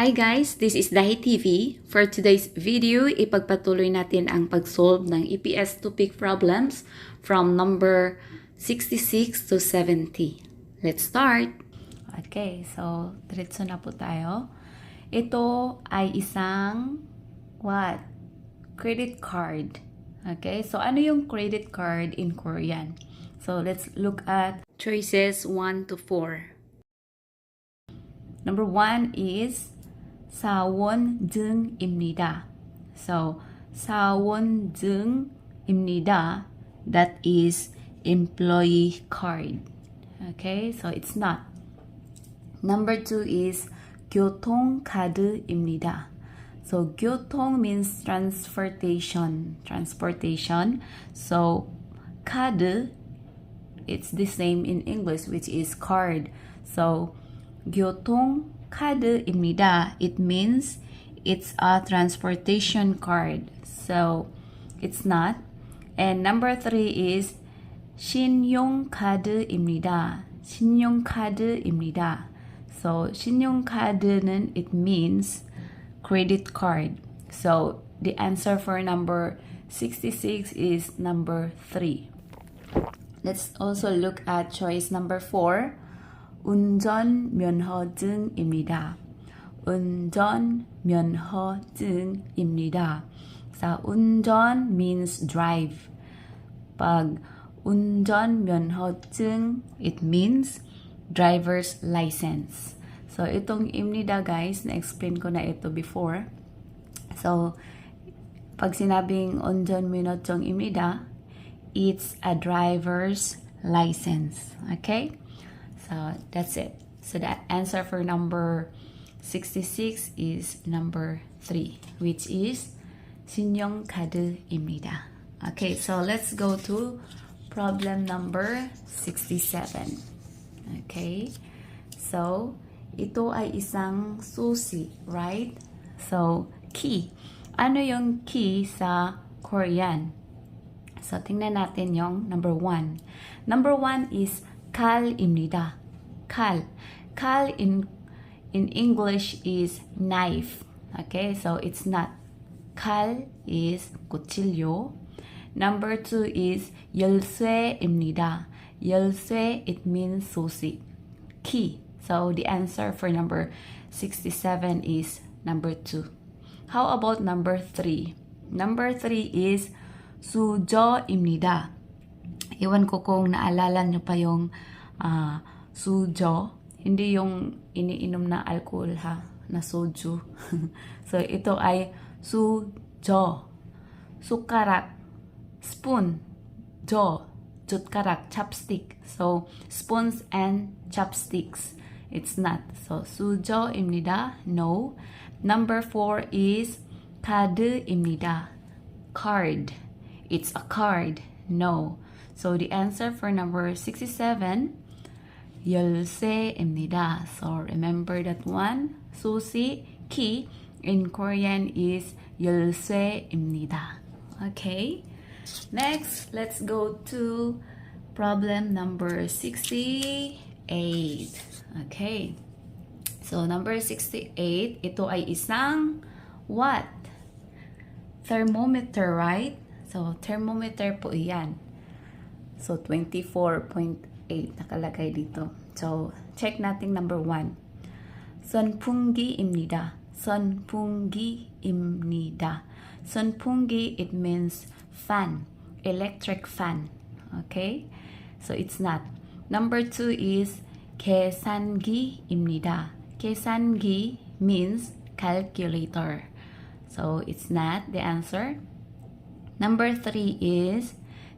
Hi guys, this is Dahee TV. For today's video, ipagpatuloy natin ang pag-solve ng Eps-Topik problems from number 66 to 70. Let's start! Okay, so diretso na po tayo. Ito ay isang credit card. Okay, so ano yung credit card in Korean? So let's look at choices 1 to 4. Number 1 is 사원증입니다. So, 사원증입니다. That is employee card. Okay, so it's not. Number 2 is 교통카드입니다. So, 교통 means transportation. So, 카드, it's the same in English, which is card. So, 교통카드입니다. It means it's a transportation card. So, it's not. And number 3 is 신용카드입니다. 신용카드입니다. So, 신용카드는 it means credit card. So, the answer for number 66 is number 3. Let's also look at choice number 4. 운전면허증입니다. 운전면허증입니다. So, 운전 means drive. Pag 운전면허증, it means driver's license. So, itong imnida guys, na-explain ko na ito before. So, pag sinabing 운전면허증 imnida, it's a driver's license. Okay? So, that's it. So, the answer for number 66 is number 3, which is 신용카드입니다. Okay, so let's go to problem number 67. Okay, so ito ay isang susi, right? So, key. Ano yung key sa Korean? So, tingnan natin yung number 1. Number 1 is 칼입니다. 칼. 칼 in English is knife. Okay, so it's not. 칼 is kutsilyo. Number 2 is 열쇠입니다. 열쇠, it means susi. Key. So the answer for number 67 is number 2. How about number 3? Number 3 is 수저입니다. Iwan ko kung naalala nyo pa yung sujo. Hindi yung iniinom na alcohol ha, na soju. So, ito ay sujo. Sukarak, spoon, jo, jutkarak, chopstick. So, spoons and chopsticks. It's not. So, sujo입니다. No. Number 4 is 카드입니다. Card. It's a card. No. So, the answer for number 67, 열쇠입니다. So, remember that one. 수시, key, in Korean is 열쇠입니다. Okay? Next, let's go to problem number 68. Okay. So, number 68, ito ay isang what? Thermometer, right? So, thermometer po iyan. So, 24.8 nakalagay dito. So, check natin number 1. 선풍기입니다. 선풍기입니다. 선풍기, it means fan. Electric fan. Okay? So, it's not. Number 2 is 계산기입니다. 계산기 means calculator. So, it's not the answer. Number 3 is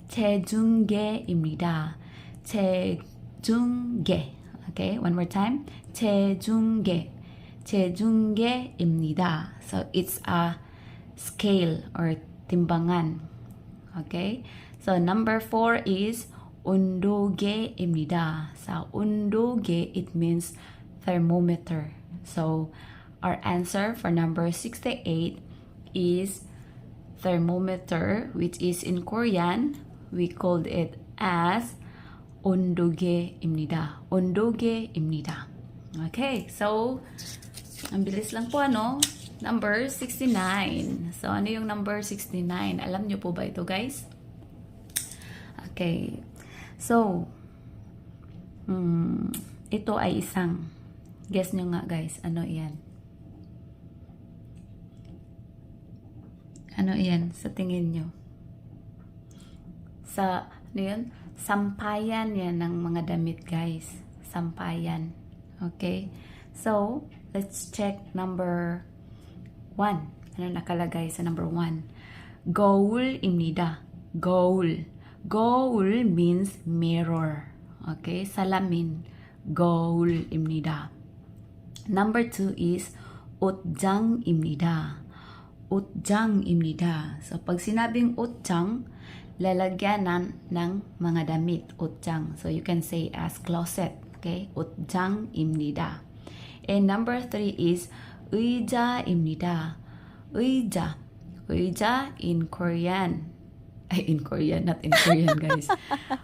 체중계입니다. 체중계. Okay, one more time. 체중계. 체중계입니다. So, it's a scale or timbangan. Okay? So, number 4 is 온도계입니다. Sa 온도계, it means thermometer. So, our answer for number 68 is thermometer, which is in Korean, we called it as 온도계입니다. 온도계입니다. Okay, so Ang bilis lang po, ano? Number 69. So, ano yung number 69? Alam nyo po ba ito, guys? Okay. So, ito ay isang. Guess nyo nga, guys. Ano yan? Ano yan sa tingin nyo? Sa, ano yun? Sampayan yan ng mga damit, guys. Sampayan. Okay? So, let's check number 1. Ano nakalagay sa number 1? 거울입니다. 거울. 거울 means mirror. Okay? Salamin. 거울입니다. Number 2 is 옷장입니다. 옷장입니다. So, pag sinabing 옷장, lalagyanan ng mga damit. 옷장. So, you can say as closet. Okay? 옷장입니다. And number 3 is 의자입니다. 의자. 의자 in Korean. In Korean, not in Korean, guys.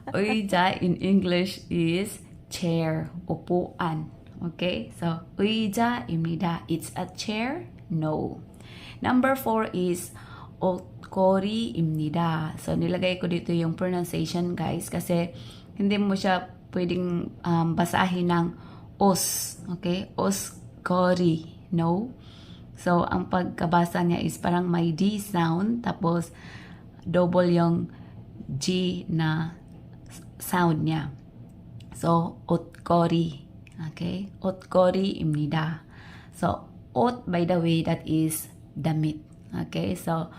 의자 in English is chair. Upuan. Okay? So, 의자입니다. It's a chair? No. Number 4 is 옷걸이입니다. So, nilagay ko dito yung pronunciation, guys, kasi hindi mo siya pwedeng basahin ng os. Okay? 옷걸이. No? So, ang pagkabasa niya is parang may D sound, tapos double yung G na sound niya. So, 옷걸이. Okay? 옷걸이입니다. So, 옷, by the way, that is damit. Okay? So,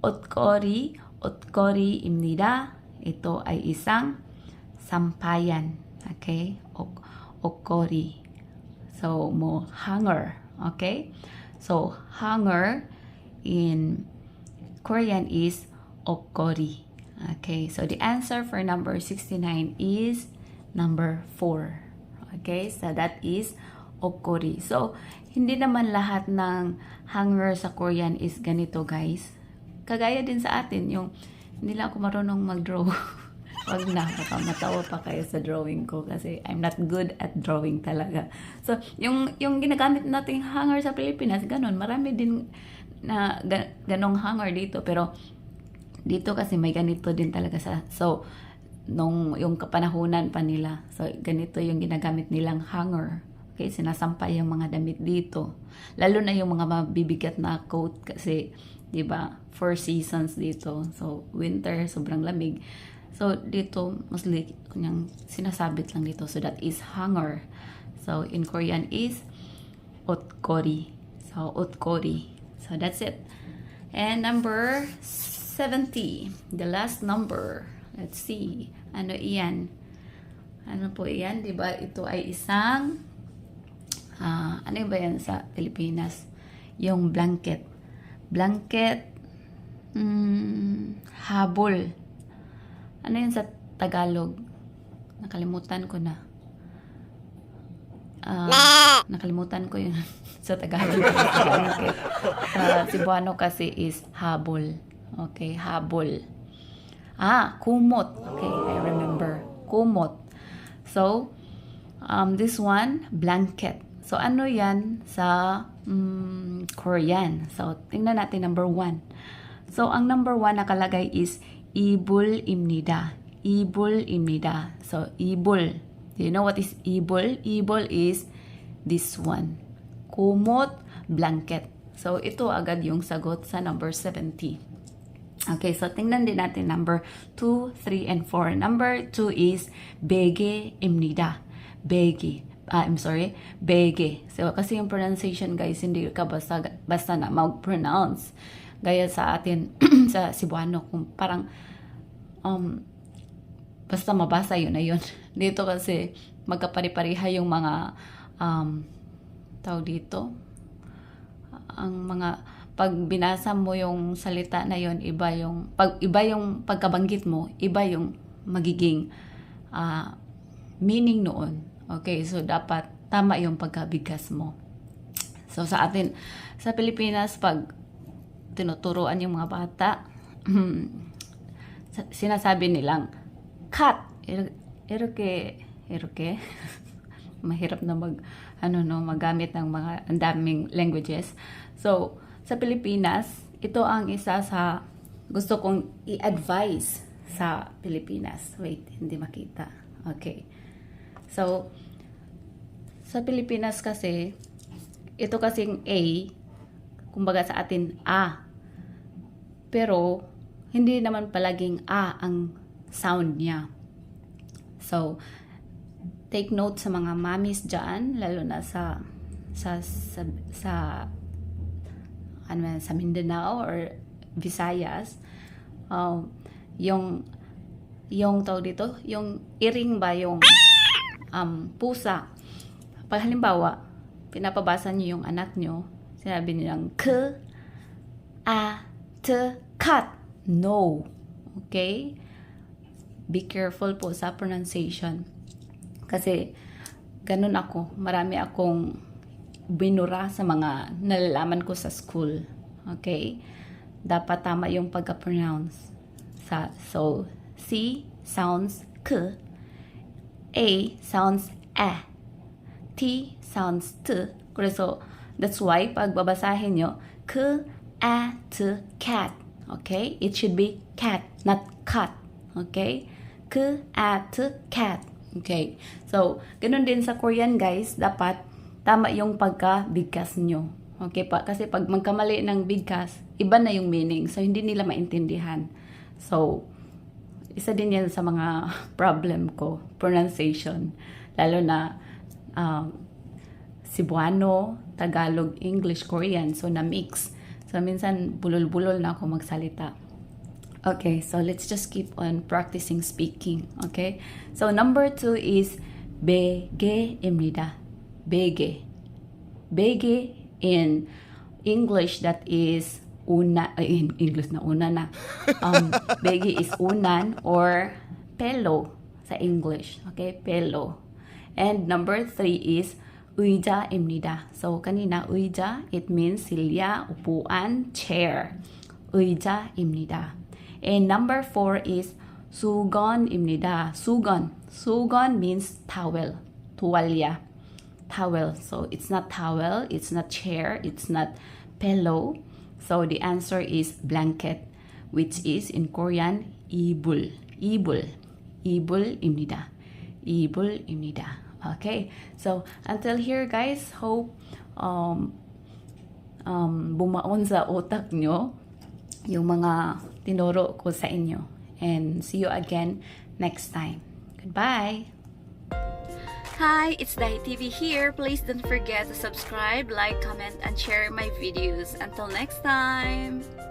옷걸이입니다. Ito ay isang sampayan. Okay? 옷걸이. So, hanger. Okay? So, hanger in Korean is 옷걸이. Okay? So, the answer for number 69 is number 4. Okay? So, that is 옷걸이. So, hindi naman lahat ng hanger sa Korean is ganito, guys. Kagaya din sa atin, yung hindi lang ako marunong mag-draw. Wag na, baka matawa pa kayo sa drawing ko kasi I'm not good at drawing talaga. So, yung ginagamit nating hanger sa Pilipinas, ganun. Marami din na ganong hanger dito. Pero, dito kasi may ganito din talaga sa... So, yung kapanahunan pa nila. So, ganito yung ginagamit nilang hanger. Okay, sinasampay yung mga damit dito. Lalo na yung mga mabibigat na coat kasi, di ba, 4 seasons dito. So, winter, sobrang lamig. So, dito, mostly, kunyang sinasabit lang dito. So, that is hanger. So, in Korean is 옷걸이. So, 옷걸이. So, that's it. And number 70. The last number. Let's see. Ano iyan? Ano po iyan? Di ba, ito ay isang ano ba yan sa Pilipinas? Yung blanket. Blanket, habol. Ano yun sa Tagalog? Nakalimutan ko na. Nakalimutan ko yun sa Tagalog. Blanket. Sa Cebuano kasi is habol. Okay, habol. Kumot. Okay, I remember. Kumot. So, this one, blanket. So, ano yan sa Korean? So, tingnan natin number 1. So, ang number 1 nakalagay is 이불입니다. 이불입니다. So, 이불. Do you know what is 이불? 이불 is this one. Kumot, blanket. So, ito agad yung sagot sa number 70. Okay, so tingnan din natin number 2, 3, and 4. Number 2 is 베개입니다. 베개. I'm sorry, 베개. So, kasi yung pronunciation, guys, hindi ka basta na mag-pronounce. Gaya sa atin, sa Cebuano, kung parang, basta mabasa yun na yun. Dito kasi, magkapari-pariha yung mga, tawag dito, ang mga, pag binasa mo yung salita na yun, iba yung pagkabanggit mo, iba yung magiging meaning noon. Okay, so dapat tama yung pagkabigkas mo. So sa atin, sa Pilipinas, pag tinuturuan yung mga bata, sinasabi nilang, cut, iroke, mahirap na magamit ng mga ang daming languages. So, sa Pilipinas, ito ang isa sa gusto kong i-advise sa Pilipinas. Wait, hindi makita. Okay. So, sa Pilipinas kasi, ito kasing A, kumbaga sa atin A. Pero, hindi naman palaging A ang sound niya. So, take note sa mga mommies dyan, lalo na sa Mindanao or Visayas. Yung tawag dito, yung iring ba, yung pusa. Pag halimbawa, pinapabasa niyo yung anak niyo, sinabi nilang k, a, t, cat. No. Okay? Be careful po sa pronunciation. Kasi, ganun ako. Marami akong binura sa mga nalalaman ko sa school. Okay? Dapat tama yung pagka-pronounce. So, C sounds k, A sounds a, T sounds t. So, that's why pag babasahin nyo, k, a, t, cat. Okay? It should be cat, not cut. Okay? K, a, t, cat. Okay? So, ganun din sa Korean, guys. Dapat tama yung pagka-bigkas nyo. Okay pa? Kasi pag magkamali ng bigkas, iba na yung meaning. So, hindi nila maintindihan. So, isa din yan sa mga problem ko, pronunciation. Lalo na Cebuano, Tagalog, English, Korean. So, na-mix. So, minsan, bulol-bulol na ako magsalita. Okay, so let's just keep on practicing speaking. Okay? So, number 2 is 베개입니다. 베개. 베개 in English, that is in English na una na. Begi is unan or pelo sa English. Okay, pelo. And number 3 is 의자입니다. So, kanina, 의자, it means silya, upuan, chair. 의자입니다. And number 4 is 수건입니다. 수건. 수건 means towel. tuwalya. Towel. So, it's not towel, it's not chair, it's not pillow. So, the answer is blanket, which is in Korean, 이불. 이불. 이불입니다. 이불입니다. Okay. So, until here, guys, hope bumaon sa utak nyo yung mga tinuro ko sa inyo. And see you again next time. Goodbye! Hi, it's Dahee TV here. Please don't forget to subscribe, like, comment, and share my videos. Until next time!